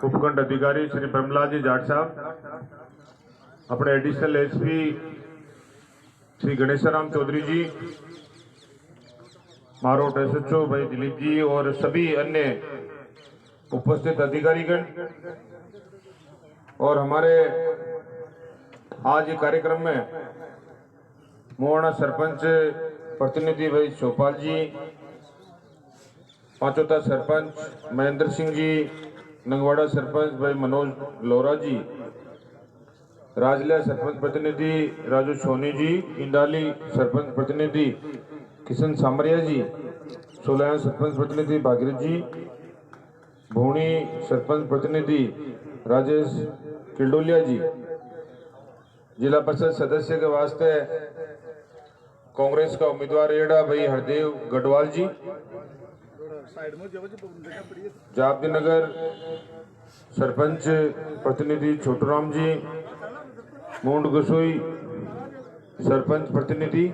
उपखंड अधिकारी श्री ब्रह्मलाल जी जाट साहब, अपने एडिशनल एसपी श्री गणेशाराम चौधरी जी, मारोट एसएचओ भाई दिलीप जी और सभी अन्य उपस्थित अधिकारीगण और हमारे आज ये कार्यक्रम में मोहना सरपंच प्रतिनिधि भाई चौपाल जी, पांचोता सरपंच महेंद्र सिंह जी, नंगवाड़ा सरपंच भाई मनोज लोरा जी, राजलिया सरपंच प्रतिनिधि राजू सोनी जी, इंडाली सरपंच प्रतिनिधि किशन सामरिया जी, सोलह सरपंच प्रतिनिधि भागीरथ जी, भूणी सरपंच प्रतिनिधि राजेश किल्डोलिया जी, जिला परिषद सदस्य के वास्ते कांग्रेस का उम्मीदवार एड़ा भाई हरदेव गढ़वाल जी, जापदी नगर सरपंच प्रतिनिधि छोटूराम जी, मूंड गसोई सरपंच प्रतिनिधि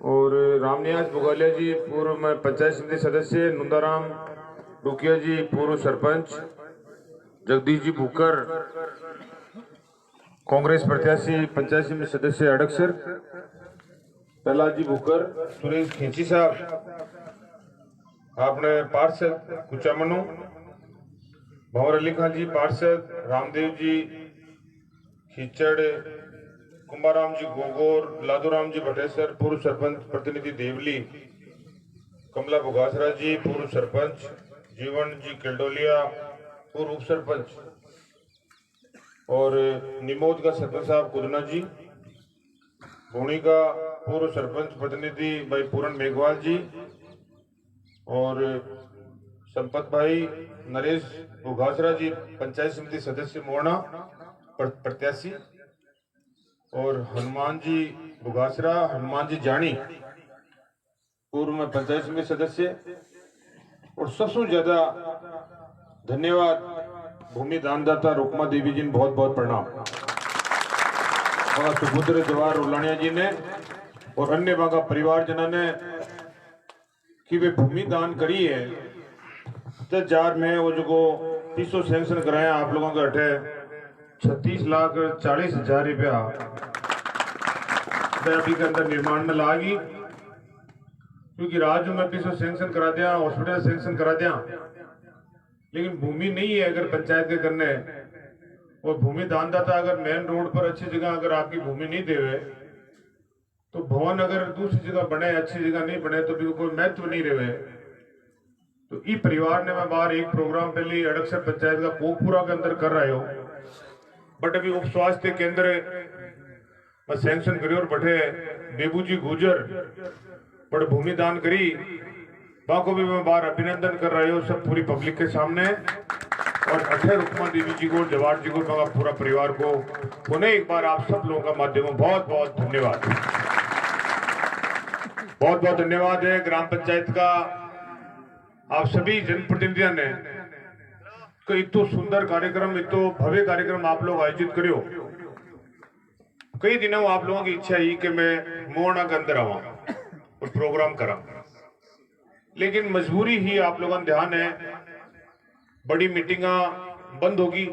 और रामनियाज बुगालिया जी पूर्व में पंचायत समिति सदस्य, नुंदाराम डुकिया जी पूर्व सरपंच, जगदीश जी भूकर कांग्रेस प्रत्याशी पंचायत समिति सदस्य अडक्सर, प्रहलाद जी भूकर, सुरेश खेची साहब आपने पार्षद कुचामनु, भंवर अली खान जी पार्षद, रामदेव जी खींचड़, कुंभाराम जी गोगोर, लादूराम जी भटेसर पूर्व सरपंच प्रतिनिधि देवली, कमला बुगासरा जी पूर्व सरपंच, जीवन जी किल्डोलिया पूर्व उप सरपंच और निमोद का सरपंच साहब कुदना जी, भूणी का पूर्व सरपंच प्रतिनिधि भाई पूरन मेघवाल जी और संपत भाई नरेश बुगासरा जी पंचायत समिति सदस्य मोहना प्रत्याशी और हनुमान जी बुगासरा, हनुमान जी जानी पूर्व में पंचायत समिति सदस्य और सबसे ज्यादा धन्यवाद भूमि दानदाता रुकमा देवी जी ने, बहुत बहुत प्रणाम और सुपुत्र जवाहर रुलानिया जी ने और अन्य बागा परिवारजनों ने कि वे भूमि दान करी है। तो जार में वो जो 300 सैंक्शन कराया आप लोगों के अठे 36,40,000 रुपया अभी के अंदर निर्माण में लागी, क्योंकि राज्य में 300 सैंक्शन करा दिया, हॉस्पिटल सैंक्शन करा दिया, लेकिन भूमि नहीं है अगर पंचायत के करने। और भूमि दानदाता अगर मेन रोड पर अच्छी जगह अगर आपकी भूमि नहीं देवे तो भवन अगर दूसरी जगह बने, अच्छी जगह नहीं बने तो भी कोई महत्व नहीं रहे। तो ई परिवार ने मैं बाहर एक प्रोग्राम पहले अड़क्षर पंचायत का कोकपुरा के अंदर कर रहे हो, बट अभी उप स्वास्थ्य केंद्र में सैंक्शन करी और बठे बेबू जी गुजर बड़े भूमि दान करी, वहां को भी मैं बाहर अभिनंदन कर रहे हो सब पूरी पब्लिक के सामने। और अठे रुकमा देवी जी को, जवाहर जी को, पूरा परिवार को पुनः एक बार आप सब लोगों का माध्यम बहुत बहुत धन्यवाद, बहुत बहुत धन्यवाद है ग्राम पंचायत का आप सभी जनप्रतिनिधियों ने। तो इतो सुंदर कार्यक्रम, इतो भव्य कार्यक्रम आप लोग आयोजित करियो। कई दिनों आप लोगों की इच्छा ही कि मैं मोहना के अंदर आवा और प्रोग्राम करा, लेकिन मजबूरी ही आप लोगों का ध्यान है, बड़ी मीटिंगा बंद होगी,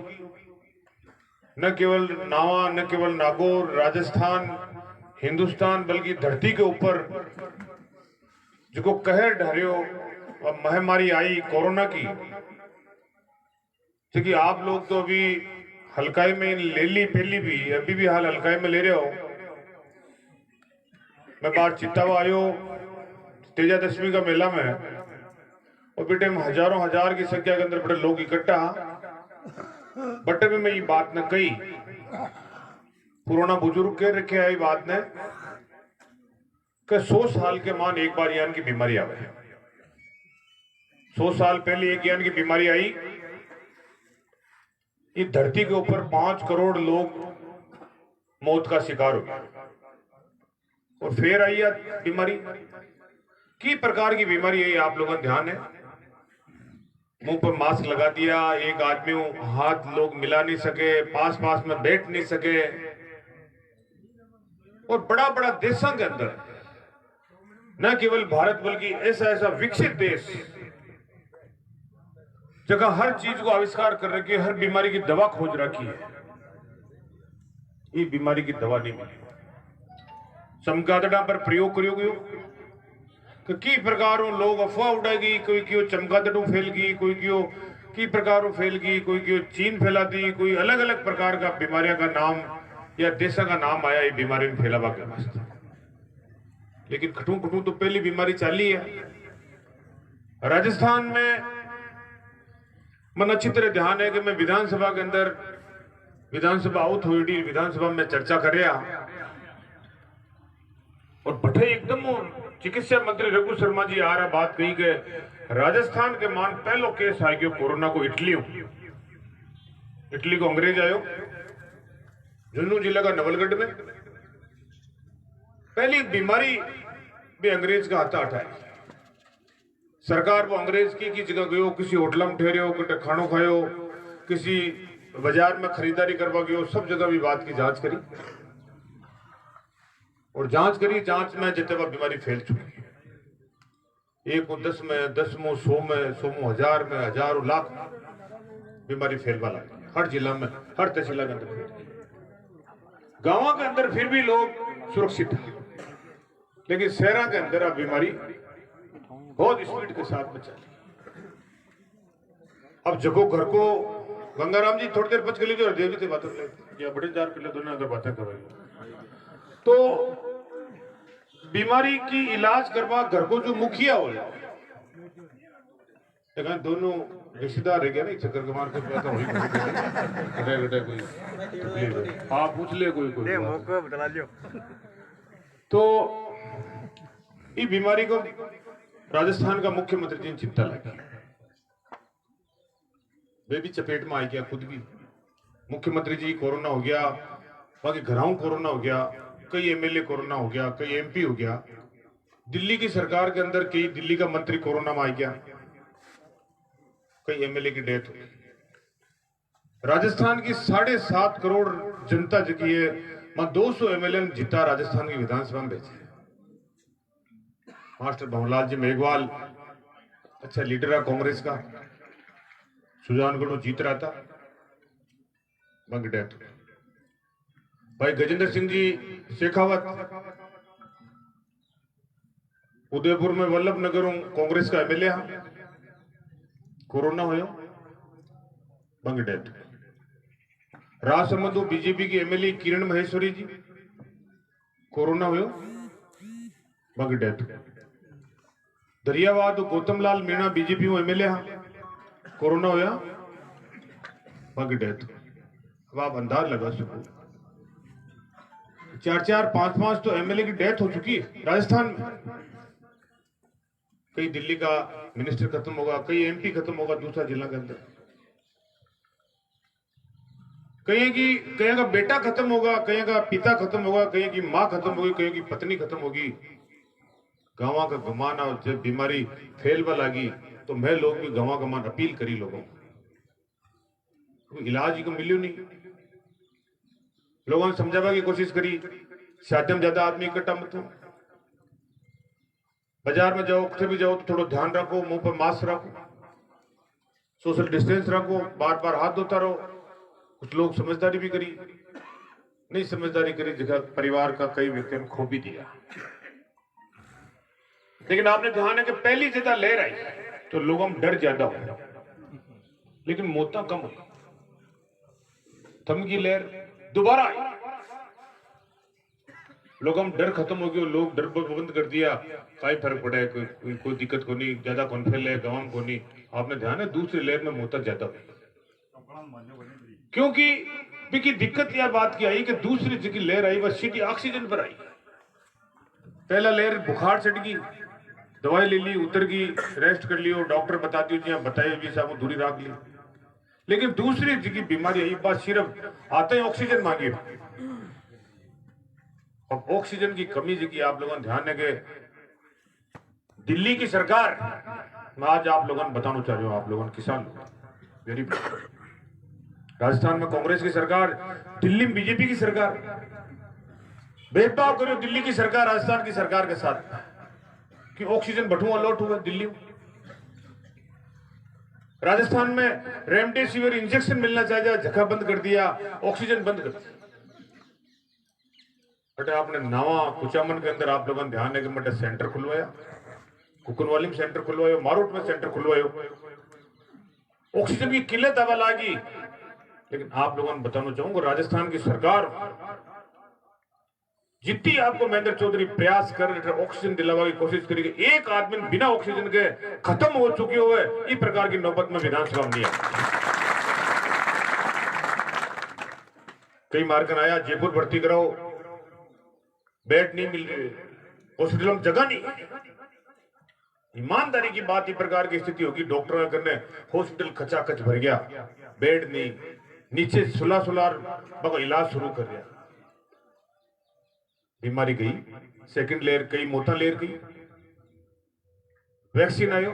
न केवल नावा, न केवल नागौर, राजस्थान, हिंदुस्तान, बल्कि धरती के ऊपर जो कहर ढारियो महामारी आई कोरोना की, क्योंकि आप लोग तो अभी हल्काई में ले ली, पहली भी अभी भी हाल हल्काई में ले रहे हो। मैं बाहर चित्तावा आयो तेजादशमी का मेला में और बेटे में हजारों हजार की संख्या के अंदर बड़े लोग इकट्ठा, बट भी मैं ये बात न कही, पुराना बुजुर्ग कह रखे है बात ने कि 100 साल के मान एक बार यान की बीमारी आवे। 100 साल पहले एक यान की बीमारी आई, इस धरती के ऊपर 5 करोड़ लोग मौत का शिकार हुए और फिर आई बीमारी। की प्रकार की बीमारी है आप लोगों का ध्यान है? मुंह पर मास्क लगा दिया, एक आदमी हाथ लोग मिला नहीं सके, पास पास में बैठ नहीं सके, और बड़ा बड़ा देशों के अंदर, न केवल भारत बल्कि ऐसा ऐसा विकसित देश जगह हर चीज को आविष्कार कर रखी है, हर बीमारी की दवा खोज रखी है। ये बीमारी की दवा नहीं मिली। चमगादड़ा पर प्रयोग करियो कि की प्रकारों लोग अफवाह उड़ाएगी, कोई क्यों चमगादड़ों फैल गई, कोई क्यों की प्रकारों फैल गई, कोई क्यों चीन फैला दी, कोई अलग अलग प्रकार का बीमारियों का नाम या देशा का नाम आया ये बीमारी में फैलावा के वास्ते। लेकिन खटू खटू तो पहली बीमारी चाली है। राजस्थान में मन अच्छी तरह ध्यान है कि मैं विधानसभा के अंदर विधानसभा आउट हुई, विधानसभा में चर्चा कर और बठे एकदम चिकित्सा मंत्री रघु शर्मा जी आ रहा बात कही कि राजस्थान के मान पहलो केस आ गयो कोरोना को इटली को अंग्रेज आयो झुंझुनू जिला का नवलगढ़ में पहली बीमारी भी अंग्रेज का हाथा हटाई। सरकार वो अंग्रेज की जगह गयो, किसी होटल में ठहरे हो, कटे खानो खायो, किसी बाजार में खरीदारी करवा गयो, सब जगह भी बात की जांच करी और जांच में जितने वह बीमारी फैल चुकी है। एक को 10 में 10 में 100 में 100 में 1000 में हजारों लाख बीमारी फैलवा लगी हर जिला में, हर तहसील के अंदर। गांवों के अंदर फिर भी लोग सुरक्षित है, लेकिन शहरों के अंदर अब बीमारी बहुत स्पीड के साथ में चली। अब जगो घर को गंगाराम जी थोड़ी देर बच के लीजिए और देवी से बात कर बड़े 4 किलो दोनों अंदर बातें करेंगे। तो बीमारी की इलाज करवा घर को जो मुखिया हो दोनों रिश्तेदार रह गया नहीं चक्कर कमार के पैसा हो कोई आप पूछ ले कोई बता लियो। तो ये बीमारी को राजस्थान का मुख्यमंत्री जी ने चिंता लगी, वे भी चपेट में आ गया, खुद भी मुख्यमंत्री जी कोरोना हो गया, बाकी घरों कोरोना हो गया, कई एमएलए कोरोना हो गया, कई एमपी हो गया, दिल्ली की सरकार के अंदर कई दिल्ली का मंत्री कोरोना में आ गया, कई एमएलए की डेथ हो गई। राजस्थान की 7.5 करोड़ जनता जगी है, 200 एमएलए जीता राजस्थान की विधानसभा में भेजे। मास्टर भंवरलाल जी मेघवाल अच्छा लीडर है कांग्रेस का, सुजानगढ़ जीत रहा था, बंग डेथ। भाई गजेंद्र सिंह जी शेखावत उदयपुर में वल्लभ नगर कांग्रेस का एमएलए कोरोना हो बंग डेथ। राजसमंद बीजेपी की एमएलए किरण महेश्वरी जी कोरोना हो बंग डेथ। दरियावाद गौतमलाल मीणा बीजेपी में एमएलए कोरोना होया बंग डेथ। अब आप अंदाज लगा सको 4-4 5-5 तो एमएलए की डेथ हो चुकी है राजस्थान में। कई दिल्ली का मिनिस्टर खत्म होगा, कई एमपी खत्म होगा दूसरा जिला के अंदर, कहीं का बेटा खत्म होगा, कहीं का पिता खत्म होगा, कहीं की मां खत्म होगी, कहीं की पत्नी खत्म होगी। गांव का गमान और जब बीमारी फैलवा लगी तो मैं लोग भी गांव गमान अपील करी लोगों को, इलाज को मिलियो नहीं। लोगों ने समझावा की कोशिश करी, ज्यादा ज्यादा आदमी इकट्ठा मत हो, बाजार में जाओ कहीं भी जाओ तो थोड़ा ध्यान रखो, मुंह पर मास्क रखो, सोशल डिस्टेंस रखो, बार बार हाथ धोता रहो। कुछ लोग समझदारी भी करी, नहीं समझदारी करी जगह परिवार का कई व्यक्ति ने खो भी दिया। लेकिन आपने ध्यान है कि पहली ज्यादा लहर आई तो लोगों में डर ज्यादा हो, लेकिन मौतें कम हो। थम की लहर दोबारा आई, लोगों में डर खत्म हो गया, लोग डर बंद कर दिया, काई फर्क पड़ा है, कोई दिक्कत को नहीं, ज्यादा कौन फैले गांव को नहीं। आपने ध्यान है दूसरी लहर में मौतें ज्यादा हुई, क्योंकि दिक्कत यह बात की आई कि दूसरी जगह लहर आई वह सीधी ऑक्सीजन पर आई। पहला लहर बुखार चढ़ गई, दवाई ले ली, उतर गई, रेस्ट कर लियो, डॉक्टर बताती हो बताइए भी साहब दूरी रख ली। लेकिन दूसरी जगह बीमारी आई, बात सिर्फ आते ही ऑक्सीजन मांगी। अब ऑक्सीजन की कमी जगह आप लोगों ने ध्यान है कि दिल्ली की सरकार, मैं आज आप लोगों ने बताना चाह रहा हूं, आप लोगों ने किसान वेरी राजस्थान में कांग्रेस की सरकार, दिल्ली में बीजेपी की सरकार, भेदभाव करो दिल्ली की सरकार राजस्थान की सरकार के साथ कि ऑक्सीजन बटुआ लौट हुआ दिल्ली में। राजस्थान में रेमडेसिविर इंजेक्शन मिलना चाहिए, जगह बंद कर दिया, ऑक्सीजन बंद कर दिया। बट आपने नवा कुचामन के अंदर आप लोगों ने ध्यान है कि मटे सेंटर खुलवाया, कुकुनवाली में सेंटर खुलवायो, मारूट में सेंटर खुलवायो। ऑक्सीजन की किल्लत आवा लागी, लेकिन आप लोगों ने बताना चाहूंगा राजस्थान की सरकार जितनी आपको महेंद्र चौधरी प्रयास कर ऑक्सीजन दिलावा की कोशिश करेगी, एक आदमी बिना ऑक्सीजन के खत्म हो चुके हुए इस प्रकार की नौबत में विधानसभा में नहीं है। कई मार्कन आया जयपुर भर्ती कराओ, बेड नहीं मिल रही, हॉस्पिटलों में जगह नहीं। ईमानदारी की बात इस प्रकार की स्थिति होगी, डॉक्टरों करने हॉस्पिटल खचाखच भर गया, बेड नहीं, नीचे सुलार इलाज शुरू कर दिया। बीमारी गई, सेकंड लेयर गई, मोटा लेयर गई, वैक्सीन आयो,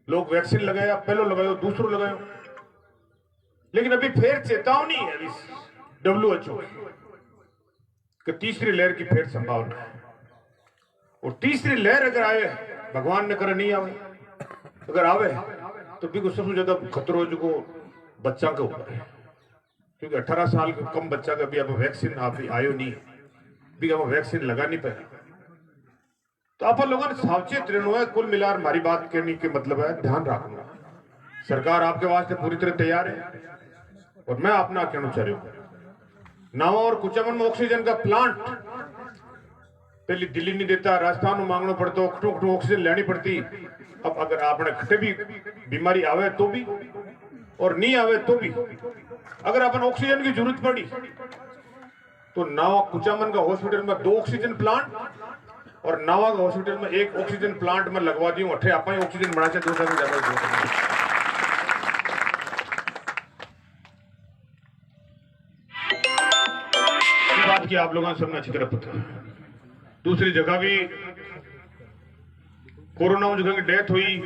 लोग वैक्सीन लगाया, पहलो लगायो, दूसरो लगायो, लेकिन अभी फिर चेतावनी है WHO कि तीसरी लहर की फिर संभावना है। और तीसरी लहर अगर आए, भगवान ने करे नहीं आवे, अगर आवे तो भी सबसे ज्यादा खतरो जो बच्चा के ऊपर है, क्योंकि 18 साल का कम बच्चा का भी अब वैक्सीन आप आयो नहीं, भी अब वैक्सीन लगा नहीं पाए। तो आप लोगों ने सावचेत रहना है। कुल मिलाकर हमारी बात करने के मतलब है ध्यान रखना, सरकार आपके वास्ते पूरी तरह तैयार है। और मैं अपना कहना चाह रहा हूं, नावा और कुचामन में ऑक्सीजन का प्लांट पहले दिल्ली नहीं देता, राजस्थान में मांगना पड़ता, ऑक्सीजन लेनी पड़ती। अब अगर आपने खटे भी बीमारी आवे तो भी और नहीं आवे तो भी अगर अपन ऑक्सीजन की जरूरत पड़ी तो नावा कुचामन का हॉस्पिटल में 2 ऑक्सीजन प्लांट और नावा का हॉस्पिटल में 1 ऑक्सीजन प्लांट में लगवा दी। अठे आप ऑक्सीजन बना से 2 साल में ज्यादा बात की आप लोगों ने सबने अच्छी तरह पता। दूसरी जगह भी कोरोना में जो डेथ हुई